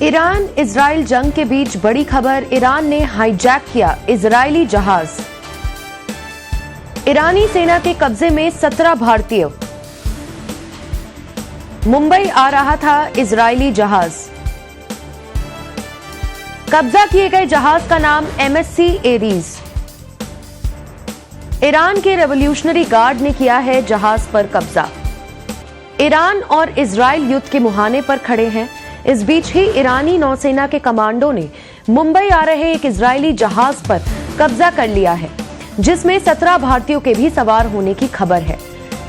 Iran Israel जंग के बीच बड़ी खबर, ईरान ने हाईजैक किया इजरायली जहाज। ईरानी सेना के कब्जे में 17 भारतीय। मुंबई आ रहा था इजरायली जहाज। कब्जा किए गए जहाज का नाम MSC एरीज। ईरान के रेवोल्यूशनरी गार्ड ने किया है जहाज पर कब्जा। ईरान और इजराइल युद्ध के मुहाने पर खड़े हैं। इस बीच ही ईरानी नौसेना के कमांडो ने मुंबई आ रहे एक इजरायली जहाज पर कब्जा कर लिया है, जिसमें 17 भारतीयों के भी सवार होने की खबर है।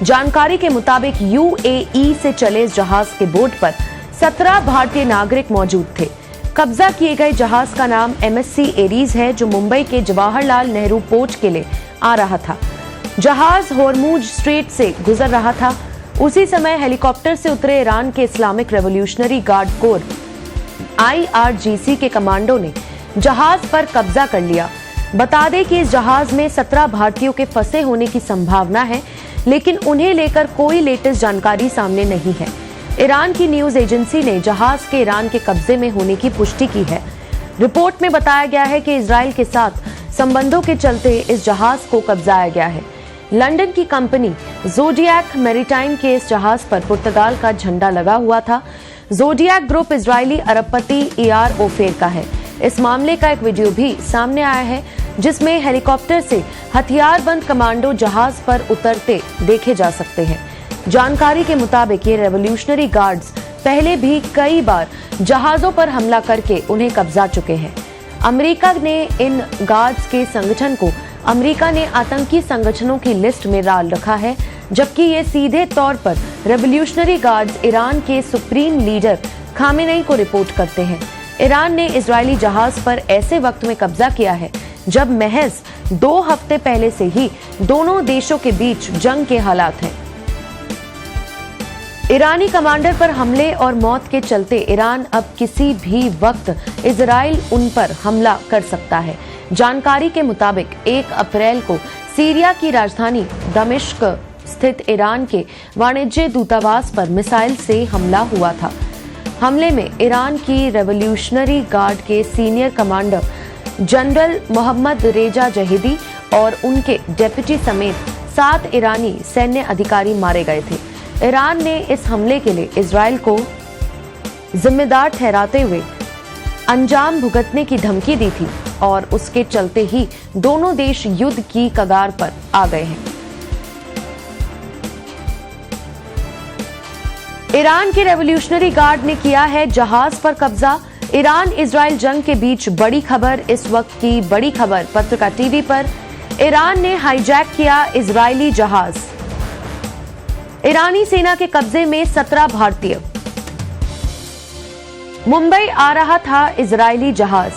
जानकारी के मुताबिक UAE से चले इस जहाज के बोर्ड पर 17 भारतीय नागरिक मौजूद थे। कब्जा किए गए जहाज का नाम MSC एरीज है, जो मुंबई के जवाहरलाल नेहरू पोर्ट के लिए आ रहा था। जहाज होर्मुज स्ट्रेट से गुजर रहा था। उसी समय हेलीकॉप्टर से उतरे ईरान के Islamic revolutionary guard core IRGC के कमांडो ने जहाज पर कब्जा कर लिया। बता दें कि इस जहाज में 17 भारतीयों के फंसे होने की संभावना है, लेकिन उन्हें लेकर कोई लेटेस्ट जानकारी सामने नहीं है। ईरान की न्यूज एजेंसी ने जहाज के ईरान के कब्जे में होने की पुष्टि की है। रिपोर्ट में बताया गया है कि इजराइल के साथ संबंधों के चलते इस जहाज को कब्जाया गया है। लंदन की कंपनी ज़ोडिएक मैरीटाइम के इस जहाज पर पुर्तगाल का झंडा लगा हुआ था। ज़ोडिएक ग्रुप इजरायली अरबपति ER ओफेर का है। इस मामले का एक वीडियो भी सामने आया है, जिसमें हेलीकॉप्टर से हथियारबंद कमांडो जहाज पर उतरते देखे जा सकते हैं। जानकारी के मुताबिक ये रेवोल्यूशनरी गार्ड्स पहले भी कई बार जहाजों पर हमला करके उन्हें कब्जा चुके हैं। अमेरिका ने इन गार्ड्स के संगठन को आतंकी संगठनों की लिस्ट में डाल रखा है, जबकि ये सीधे तौर पर रेवोल्यूशनरी गार्ड्स ईरान के सुप्रीम लीडर खामेनेई को रिपोर्ट करते हैं। ईरान ने इजरायली जहाज पर ऐसे वक्त में कब्जा किया है जब महज 2 हफ्ते पहले से ही दोनों देशों के बीच जंग के हालात हैं। ईरानी कमांडर पर हमले और मौत के चलते ईरान अब किसी भी वक्त इजराइल उन पर हमला कर सकता है। जानकारी के मुताबिक 1 अप्रैल को सीरिया की राजधानी दमिश्क स्थित ईरान के वाणिज्य दूतावास पर मिसाइल से हमला हुआ था। हमले में ईरान की रेवोल्यूशनरी गार्ड के सीनियर कमांडर जनरल मोहम्मद रेजा जहीदी और उनके डेप्यूटी समेत 7 ईरानी सैन्य अधिकारी मारे गए थे। ईरान ने इस हमले के लिए इजराइल को जिम्मेदार ठहराते हुए अंजाम भुगतने की धमकी दी थी और उसके चलते ही दोनों देश युद्ध की कगार पर आ गए हैं। ईरान के रेवोल्यूशनरी गार्ड ने किया है जहाज पर कब्जा। ईरान इजराइल जंग के बीच बड़ी खबर, इस वक्त की बड़ी खबर पत्रिका टीवी पर। ईरान ने हाईजैक किया इजरायली जहाज। ईरानी सेना के कब्जे में 17 भारतीय। मुंबई आ रहा था इजरायली जहाज।